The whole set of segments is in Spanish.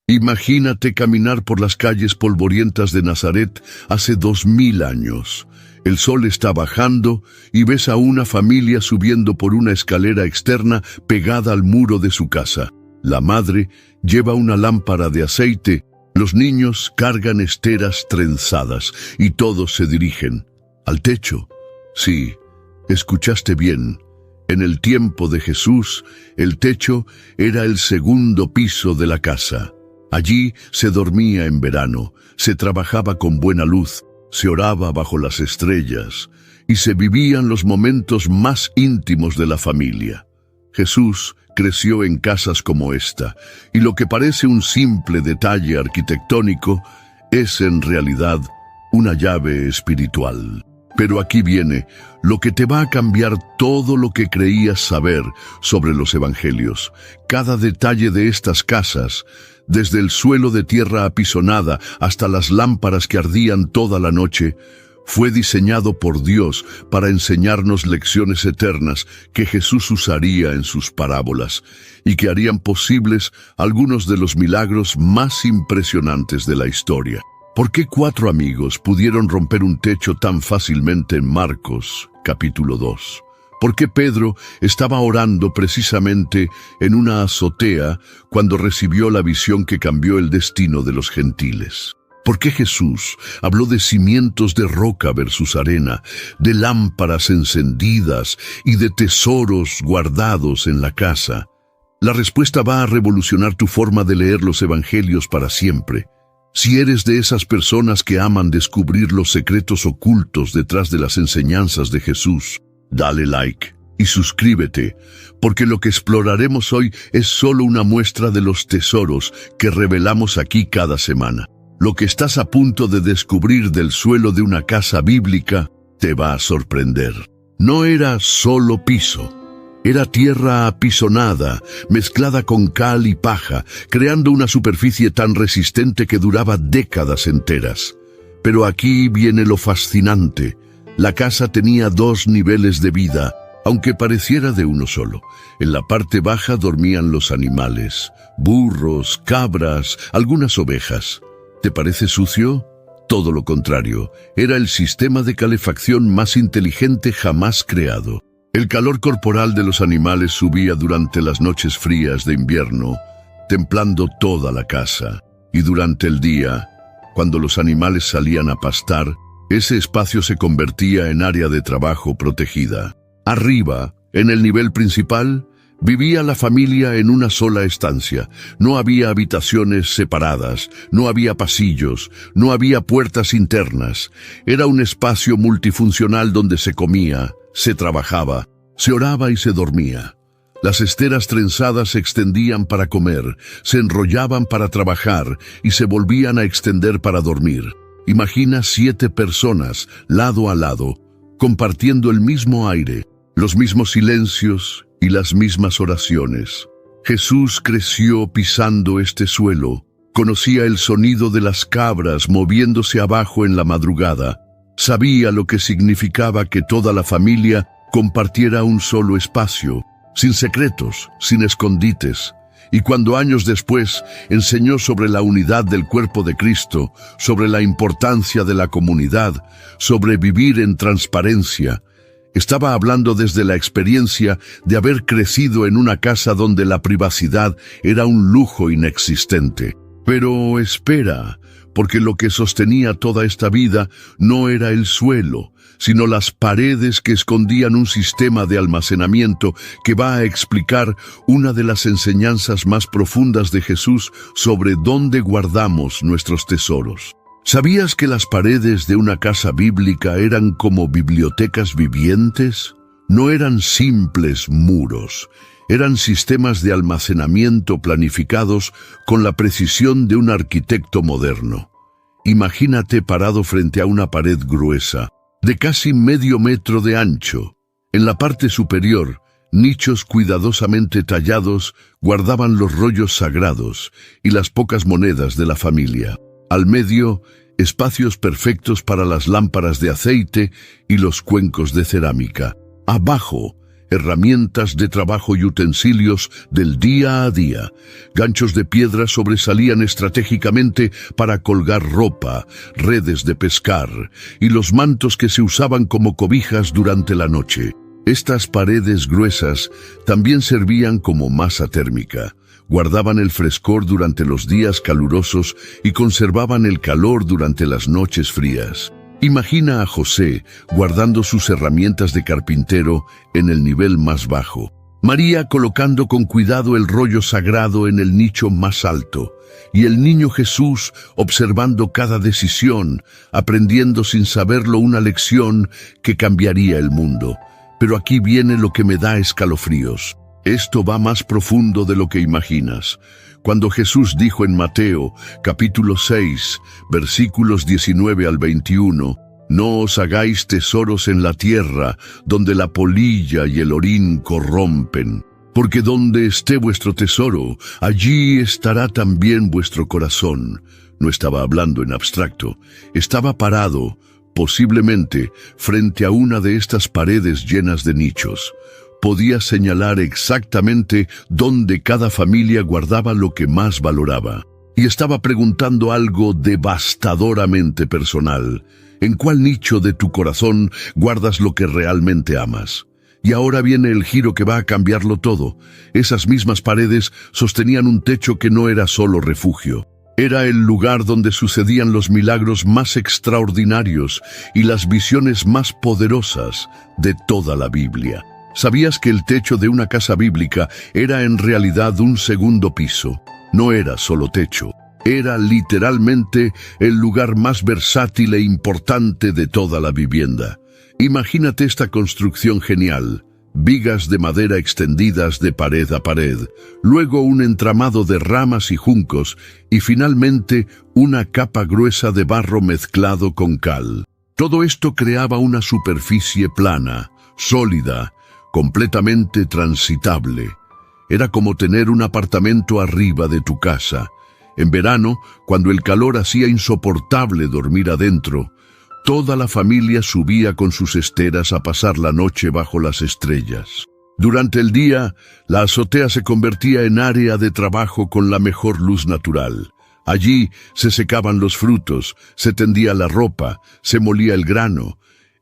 Imagínate caminar por las calles polvorientas de Nazaret hace 2000 años. El sol está bajando y ves a una familia subiendo por una escalera externa pegada al muro de su casa. La madre lleva una lámpara de aceite, los niños cargan esteras trenzadas y todos se dirigen al techo. Sí, escuchaste bien. En el tiempo de Jesús, el techo era el segundo piso de la casa. Allí se dormía en verano, se trabajaba con buena luz, se oraba bajo las estrellas y se vivían los momentos más íntimos de la familia. Jesús creció en casas como esta, y lo que parece un simple detalle arquitectónico es en realidad una llave espiritual. Pero aquí viene lo que te va a cambiar todo lo que creías saber sobre los evangelios. Cada detalle de estas casas, desde el suelo de tierra apisonada hasta las lámparas que ardían toda la noche, fue diseñado por Dios para enseñarnos lecciones eternas que Jesús usaría en sus parábolas y que harían posibles algunos de los milagros más impresionantes de la historia. ¿Por qué 4 amigos pudieron romper un techo tan fácilmente en Marcos, capítulo 2? ¿Por qué Pedro estaba orando precisamente en una azotea cuando recibió la visión que cambió el destino de los gentiles? ¿Por qué Jesús habló de cimientos de roca versus arena, de lámparas encendidas y de tesoros guardados en la casa? La respuesta va a revolucionar tu forma de leer los evangelios para siempre. Si eres de esas personas que aman descubrir los secretos ocultos detrás de las enseñanzas de Jesús, dale like y suscríbete, porque lo que exploraremos hoy es solo una muestra de los tesoros que revelamos aquí cada semana. Lo que estás a punto de descubrir del suelo de una casa bíblica te va a sorprender. No era solo piso. Era tierra apisonada, mezclada con cal y paja, creando una superficie tan resistente que duraba décadas enteras. Pero aquí viene lo fascinante. La casa tenía 2 niveles de vida, aunque pareciera de uno solo. En la parte baja dormían los animales, burros, cabras, algunas ovejas. ¿Te parece sucio? Todo lo contrario, era el sistema de calefacción más inteligente jamás creado. El calor corporal de los animales subía durante las noches frías de invierno, templando toda la casa. Y durante el día, cuando los animales salían a pastar, ese espacio se convertía en área de trabajo protegida. Arriba, en el nivel principal, vivía la familia en una sola estancia. No había habitaciones separadas, no había pasillos, no había puertas internas. Era un espacio multifuncional donde se comía, se trabajaba, se oraba y se dormía. Las esteras trenzadas se extendían para comer, se enrollaban para trabajar y se volvían a extender para dormir. Imagina 7 personas, lado a lado, compartiendo el mismo aire, los mismos silencios y las mismas oraciones. Jesús creció pisando este suelo, conocía el sonido de las cabras moviéndose abajo en la madrugada, sabía lo que significaba que toda la familia compartiera un solo espacio, sin secretos, sin escondites. Y cuando años después enseñó sobre la unidad del cuerpo de Cristo, sobre la importancia de la comunidad, sobre vivir en transparencia, estaba hablando desde la experiencia de haber crecido en una casa donde la privacidad era un lujo inexistente. Pero espera, porque lo que sostenía toda esta vida no era el suelo, sino las paredes que escondían un sistema de almacenamiento que va a explicar una de las enseñanzas más profundas de Jesús sobre dónde guardamos nuestros tesoros. ¿Sabías que las paredes de una casa bíblica eran como bibliotecas vivientes? No eran simples muros. Eran sistemas de almacenamiento planificados con la precisión de un arquitecto moderno. Imagínate parado frente a una pared gruesa, de casi medio metro de ancho. En la parte superior, nichos cuidadosamente tallados guardaban los rollos sagrados y las pocas monedas de la familia. Al medio, espacios perfectos para las lámparas de aceite y los cuencos de cerámica. Abajo, herramientas de trabajo y utensilios del día a día. Ganchos de piedra sobresalían estratégicamente para colgar ropa, redes de pescar y los mantos que se usaban como cobijas durante la noche. Estas paredes gruesas también servían como masa térmica. Guardaban el frescor durante los días calurosos y conservaban el calor durante las noches frías. Imagina a José guardando sus herramientas de carpintero en el nivel más bajo. María colocando con cuidado el rollo sagrado en el nicho más alto. Y el niño Jesús observando cada decisión, aprendiendo sin saberlo una lección que cambiaría el mundo. Pero aquí viene lo que me da escalofríos. Esto va más profundo de lo que imaginas. Cuando Jesús dijo en Mateo, capítulo 6, versículos 19 al 21, «No os hagáis tesoros en la tierra, donde la polilla y el orín corrompen, porque donde esté vuestro tesoro, allí estará también vuestro corazón». No estaba hablando en abstracto, estaba parado, posiblemente, frente a una de estas paredes llenas de nichos. Podía señalar exactamente dónde cada familia guardaba lo que más valoraba. Y estaba preguntando algo devastadoramente personal. ¿En cuál nicho de tu corazón guardas lo que realmente amas? Y ahora viene el giro que va a cambiarlo todo. Esas mismas paredes sostenían un techo que no era solo refugio. Era el lugar donde sucedían los milagros más extraordinarios y las visiones más poderosas de toda la Biblia. ¿Sabías que el techo de una casa bíblica era en realidad un segundo piso? No era solo techo, era literalmente el lugar más versátil e importante de toda la vivienda. Imagínate esta construcción genial. Vigas de madera extendidas de pared a pared, luego un entramado de ramas y juncos y finalmente una capa gruesa de barro mezclado con cal. Todo esto creaba una superficie plana, sólida, completamente transitable. Era como tener un apartamento arriba de tu casa. En verano, cuando el calor hacía insoportable dormir adentro, toda la familia subía con sus esteras a pasar la noche bajo las estrellas. Durante el día, la azotea se convertía en área de trabajo con la mejor luz natural. Allí se secaban los frutos, se tendía la ropa, se molía el grano.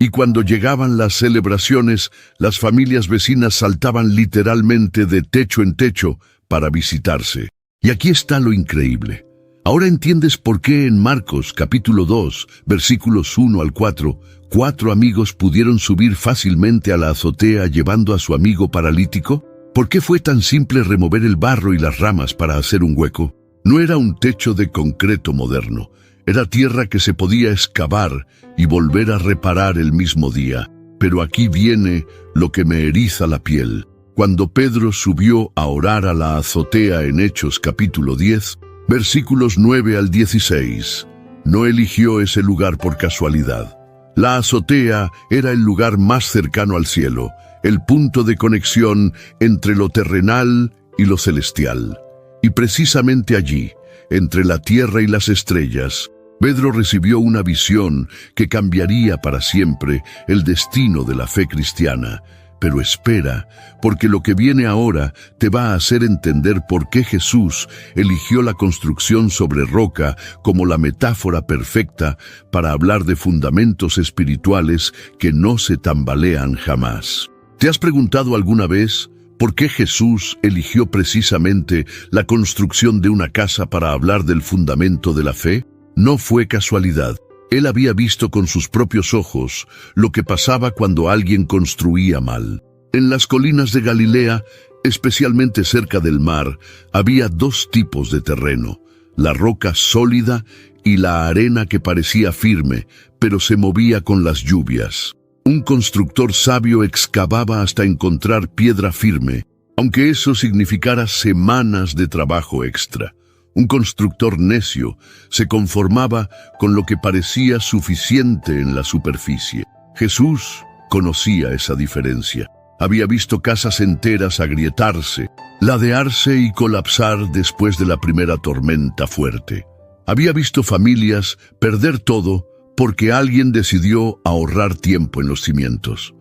Y cuando llegaban las celebraciones, las familias vecinas saltaban literalmente de techo en techo para visitarse. Y aquí está lo increíble. Ahora entiendes por qué en Marcos capítulo 2, versículos 1 al 4, 4 amigos pudieron subir fácilmente a la azotea llevando a su amigo paralítico. ¿Por qué fue tan simple remover el barro y las ramas para hacer un hueco? No era un techo de concreto moderno. Era tierra que se podía excavar y volver a reparar el mismo día. Pero aquí viene lo que me eriza la piel. Cuando Pedro subió a orar a la azotea en Hechos capítulo 10, versículos 9 al 16, no eligió ese lugar por casualidad. La azotea era el lugar más cercano al cielo, el punto de conexión entre lo terrenal y lo celestial. Y precisamente allí, entre la tierra y las estrellas, Pedro recibió una visión que cambiaría para siempre el destino de la fe cristiana. Pero espera, porque lo que viene ahora te va a hacer entender por qué Jesús eligió la construcción sobre roca como la metáfora perfecta para hablar de fundamentos espirituales que no se tambalean jamás. ¿Te has preguntado alguna vez por qué Jesús eligió precisamente la construcción de una casa para hablar del fundamento de la fe? No fue casualidad. Él había visto con sus propios ojos lo que pasaba cuando alguien construía mal. En las colinas de Galilea, especialmente cerca del mar, había dos tipos de terreno: la roca sólida y la arena que parecía firme, pero se movía con las lluvias. Un constructor sabio excavaba hasta encontrar piedra firme, aunque eso significara semanas de trabajo extra. Un constructor necio se conformaba con lo que parecía suficiente en la superficie. Jesús conocía esa diferencia. Había visto casas enteras agrietarse, ladearse y colapsar después de la primera tormenta fuerte. Había visto familias perder todo porque alguien decidió ahorrar tiempo en los cimientos.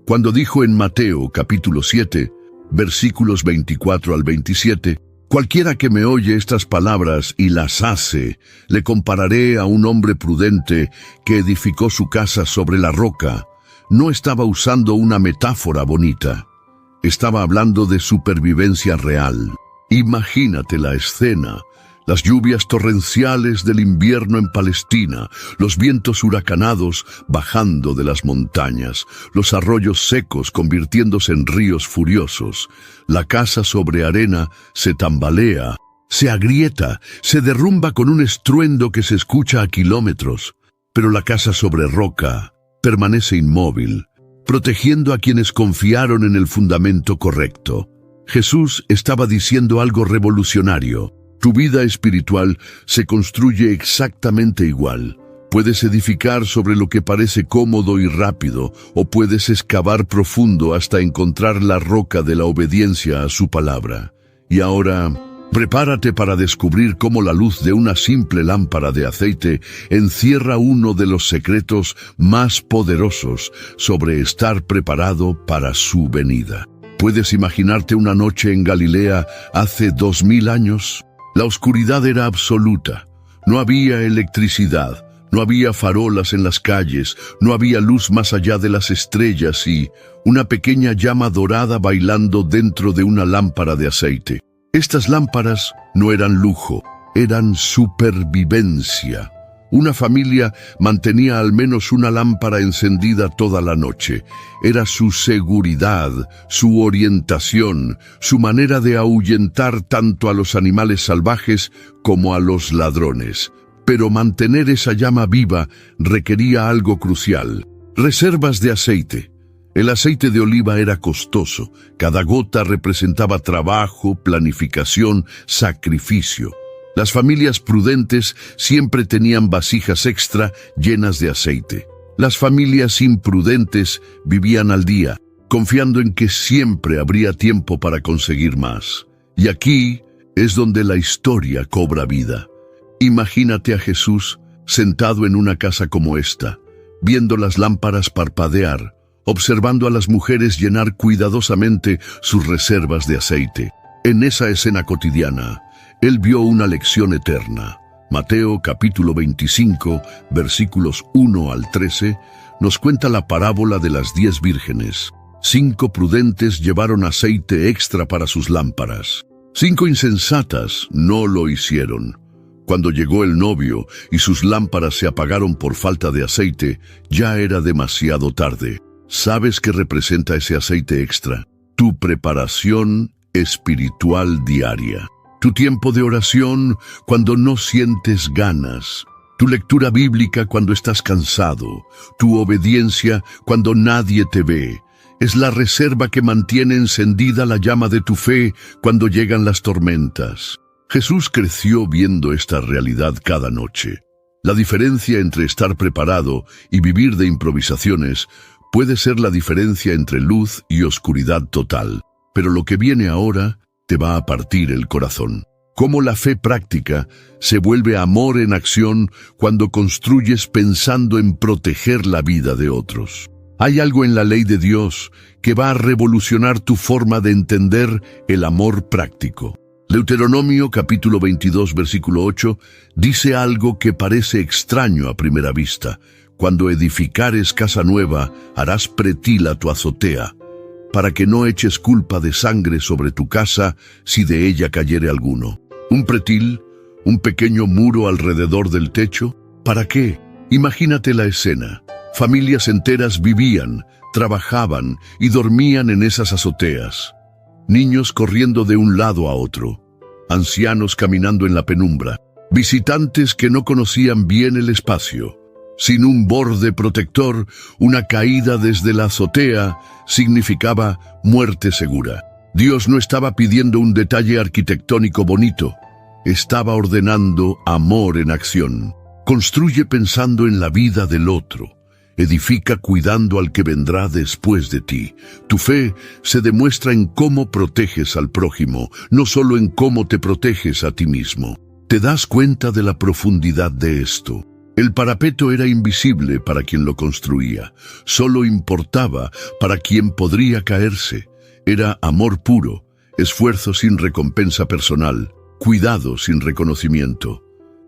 cuando dijo en Mateo capítulo 7, versículos 24 al 27, «Cualquiera que me oye estas palabras y las hace, le compararé a un hombre prudente que edificó su casa sobre la roca». No estaba usando una metáfora bonita. Estaba hablando de supervivencia real. Imagínate la escena. Las lluvias torrenciales del invierno en Palestina, los vientos huracanados bajando de las montañas, los arroyos secos convirtiéndose en ríos furiosos. La casa sobre arena se tambalea, se agrieta, se derrumba con un estruendo que se escucha a kilómetros. Pero la casa sobre roca permanece inmóvil, protegiendo a quienes confiaron en el fundamento correcto. Jesús estaba diciendo algo revolucionario. Tu vida espiritual se construye exactamente igual. Puedes edificar sobre lo que parece cómodo y rápido, o puedes excavar profundo hasta encontrar la roca de la obediencia a su palabra. Y ahora, prepárate para descubrir cómo la luz de una simple lámpara de aceite encierra uno de los secretos más poderosos sobre estar preparado para su venida. ¿Puedes imaginarte una noche en Galilea hace 2000 años? La oscuridad era absoluta. No había electricidad, no había farolas en las calles, no había luz más allá de las estrellas y una pequeña llama dorada bailando dentro de una lámpara de aceite. Estas lámparas no eran lujo, eran supervivencia. Una familia mantenía al menos una lámpara encendida toda la noche. Era su seguridad, su orientación, su manera de ahuyentar tanto a los animales salvajes como a los ladrones. Pero mantener esa llama viva requería algo crucial: reservas de aceite. El aceite de oliva era costoso. Cada gota representaba trabajo, planificación, sacrificio. Las familias prudentes siempre tenían vasijas extra llenas de aceite. Las familias imprudentes vivían al día, confiando en que siempre habría tiempo para conseguir más. Y aquí es donde la historia cobra vida. Imagínate a Jesús sentado en una casa como esta, viendo las lámparas parpadear, observando a las mujeres llenar cuidadosamente sus reservas de aceite. En esa escena cotidiana, Él vio una lección eterna. Mateo capítulo 25, versículos 1 al 13, nos cuenta la parábola de las 10 vírgenes. 5 prudentes llevaron aceite extra para sus lámparas. 5 insensatas no lo hicieron. Cuando llegó el novio y sus lámparas se apagaron por falta de aceite, ya era demasiado tarde. ¿Sabes qué representa ese aceite extra? Tu preparación espiritual diaria. Tu tiempo de oración cuando no sientes ganas. Tu lectura bíblica cuando estás cansado. Tu obediencia cuando nadie te ve. Es la reserva que mantiene encendida la llama de tu fe cuando llegan las tormentas. Jesús creció viendo esta realidad cada noche. La diferencia entre estar preparado y vivir de improvisaciones puede ser la diferencia entre luz y oscuridad total. Pero lo que viene ahora te va a partir el corazón. Cómo la fe práctica se vuelve amor en acción cuando construyes pensando en proteger la vida de otros. Hay algo en la ley de Dios que va a revolucionar tu forma de entender el amor práctico. Deuteronomio capítulo 22 versículo 8 dice algo que parece extraño a primera vista. Cuando edificares casa nueva, harás pretila tu azotea, para que no eches culpa de sangre sobre tu casa si de ella cayere alguno. Un pretil, un pequeño muro alrededor del techo. ¿Para qué? Imagínate la escena. Familias enteras vivían, trabajaban y dormían en esas azoteas. Niños corriendo de un lado a otro. Ancianos caminando en la penumbra. Visitantes que no conocían bien el espacio. Sin un borde protector, una caída desde la azotea significaba muerte segura. Dios no estaba pidiendo un detalle arquitectónico bonito. Estaba ordenando amor en acción. Construye pensando en la vida del otro. Edifica cuidando al que vendrá después de ti. Tu fe se demuestra en cómo proteges al prójimo, no solo en cómo te proteges a ti mismo. ¿Te das cuenta de la profundidad de esto? El parapeto era invisible para quien lo construía, solo importaba para quien podría caerse. Era amor puro, esfuerzo sin recompensa personal, cuidado sin reconocimiento.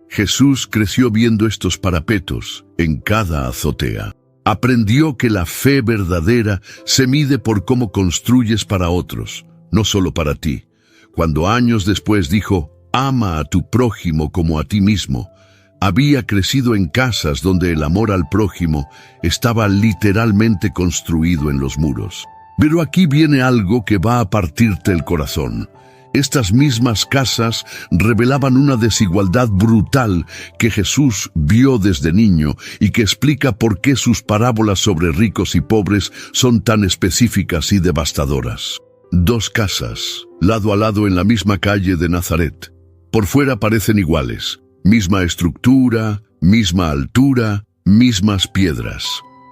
Jesús creció viendo estos parapetos en cada azotea. Aprendió que la fe verdadera se mide por cómo construyes para otros, no solo para ti. Cuando años después dijo, ama a tu prójimo como a ti mismo, había crecido en casas donde el amor al prójimo estaba literalmente construido en los muros. Pero aquí viene algo que va a partirte el corazón. Estas mismas casas revelaban una desigualdad brutal que Jesús vio desde niño y que explica por qué sus parábolas sobre ricos y pobres son tan específicas y devastadoras. Dos casas, lado a lado en la misma calle de Nazaret. Por fuera parecen iguales, misma estructura, misma altura, mismas piedras,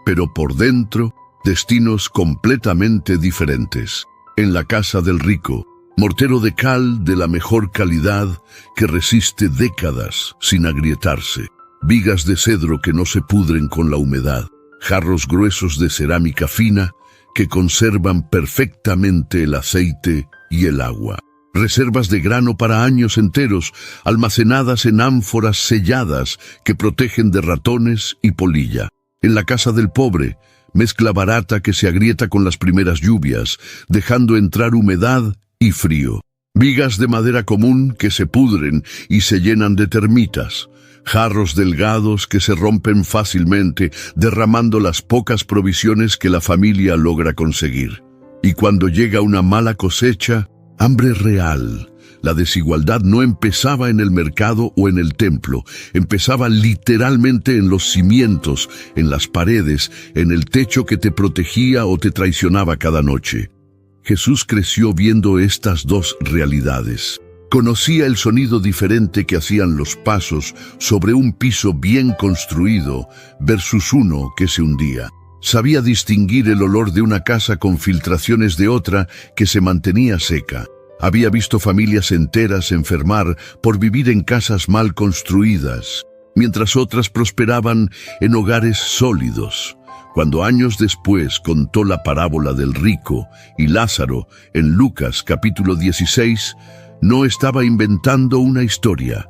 pero por dentro, destinos completamente diferentes. En la casa del rico, mortero de cal de la mejor calidad que resiste décadas sin agrietarse, vigas de cedro que no se pudren con la humedad, jarros gruesos de cerámica fina que conservan perfectamente el aceite y el agua, reservas de grano para años enteros almacenadas en ánforas selladas que protegen de ratones y polilla. En la casa del pobre, mezcla barata que se agrieta con las primeras lluvias, dejando entrar humedad y frío. Vigas de madera común que se pudren y se llenan de termitas. Jarros delgados que se rompen fácilmente, derramando las pocas provisiones que la familia logra conseguir. Y cuando llega una mala cosecha, hambre real. La desigualdad no empezaba en el mercado o en el templo, empezaba literalmente en los cimientos, en las paredes, en el techo que te protegía o te traicionaba cada noche. Jesús creció viendo estas dos realidades. Conocía el sonido diferente que hacían los pasos sobre un piso bien construido versus uno que se hundía. Sabía distinguir el olor de una casa con filtraciones de otra que se mantenía seca. Había visto familias enteras enfermar por vivir en casas mal construidas, mientras otras prosperaban en hogares sólidos. Cuando años después contó la parábola del rico y Lázaro en Lucas capítulo 16, no estaba inventando una historia.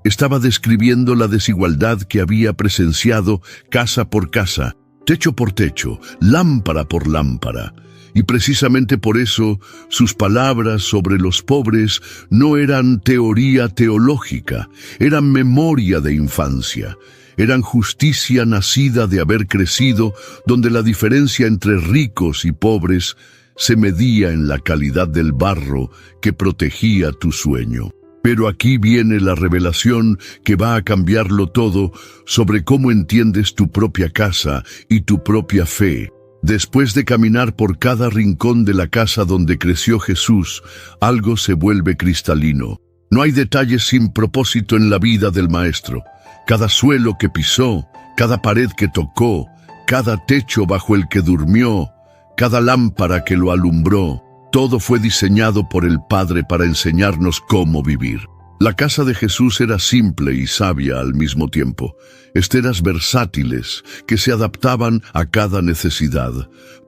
Estaba describiendo la desigualdad que había presenciado casa por casa, techo por techo, lámpara por lámpara. Y precisamente por eso, sus palabras sobre los pobres no eran teoría teológica, eran memoria de infancia, eran justicia nacida de haber crecido donde la diferencia entre ricos y pobres se medía en la calidad del barro que protegía tu sueño. Pero aquí viene la revelación que va a cambiarlo todo sobre cómo entiendes tu propia casa y tu propia fe. Después de caminar por cada rincón de la casa donde creció Jesús, algo se vuelve cristalino. No hay detalles sin propósito en la vida del Maestro. Cada suelo que pisó, cada pared que tocó, cada techo bajo el que durmió, cada lámpara que lo alumbró, todo fue diseñado por el Padre para enseñarnos cómo vivir. La casa de Jesús era simple y sabia al mismo tiempo. Esteras versátiles que se adaptaban a cada necesidad.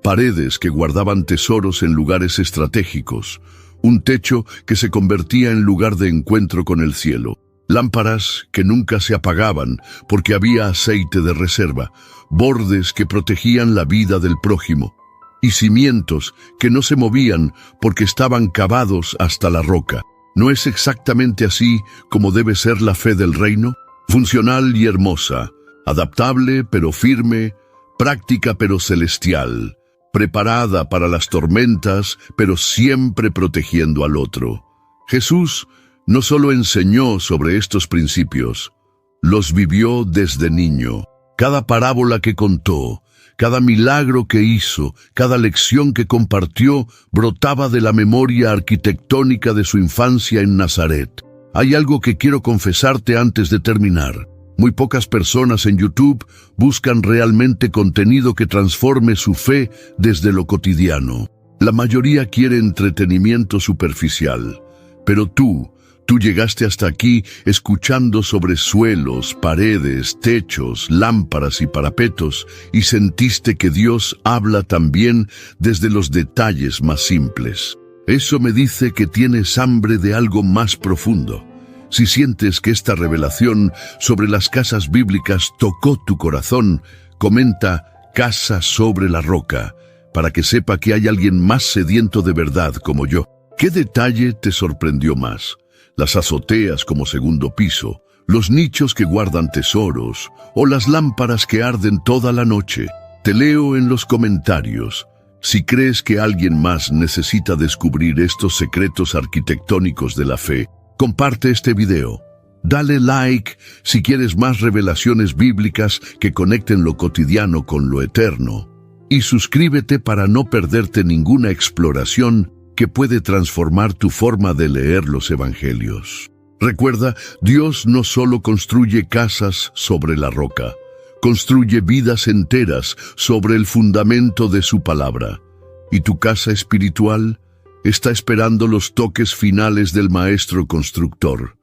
Paredes que guardaban tesoros en lugares estratégicos. Un techo que se convertía en lugar de encuentro con el cielo. Lámparas que nunca se apagaban porque había aceite de reserva. Bordes que protegían la vida del prójimo. Y cimientos que no se movían porque estaban cavados hasta la roca. ¿No es exactamente así como debe ser la fe del reino? Funcional y hermosa, adaptable pero firme, práctica pero celestial, preparada para las tormentas pero siempre protegiendo al otro. Jesús no solo enseñó sobre estos principios, los vivió desde niño. Cada parábola que contó, cada milagro que hizo, cada lección que compartió, brotaba de la memoria arquitectónica de su infancia en Nazaret. Hay algo que quiero confesarte antes de terminar. Muy pocas personas en YouTube buscan realmente contenido que transforme su fe desde lo cotidiano. La mayoría quiere entretenimiento superficial. Pero tú Tú llegaste hasta aquí escuchando sobre suelos, paredes, techos, lámparas y parapetos y sentiste que Dios habla también desde los detalles más simples. Eso me dice que tienes hambre de algo más profundo. Si sientes que esta revelación sobre las casas bíblicas tocó tu corazón, comenta «Casa sobre la roca», para que sepa que hay alguien más sediento de verdad como yo. ¿Qué detalle te sorprendió más? ¿Las azoteas como segundo piso, los nichos que guardan tesoros o las lámparas que arden toda la noche? Te leo en los comentarios. Si crees que alguien más necesita descubrir estos secretos arquitectónicos de la fe, comparte este video. Dale like si quieres más revelaciones bíblicas que conecten lo cotidiano con lo eterno. Y suscríbete para no perderte ninguna exploración que puede transformar tu forma de leer los evangelios. Recuerda, Dios no solo construye casas sobre la roca, construye vidas enteras sobre el fundamento de su palabra. ¿Y tu casa espiritual? Está esperando los toques finales del maestro constructor.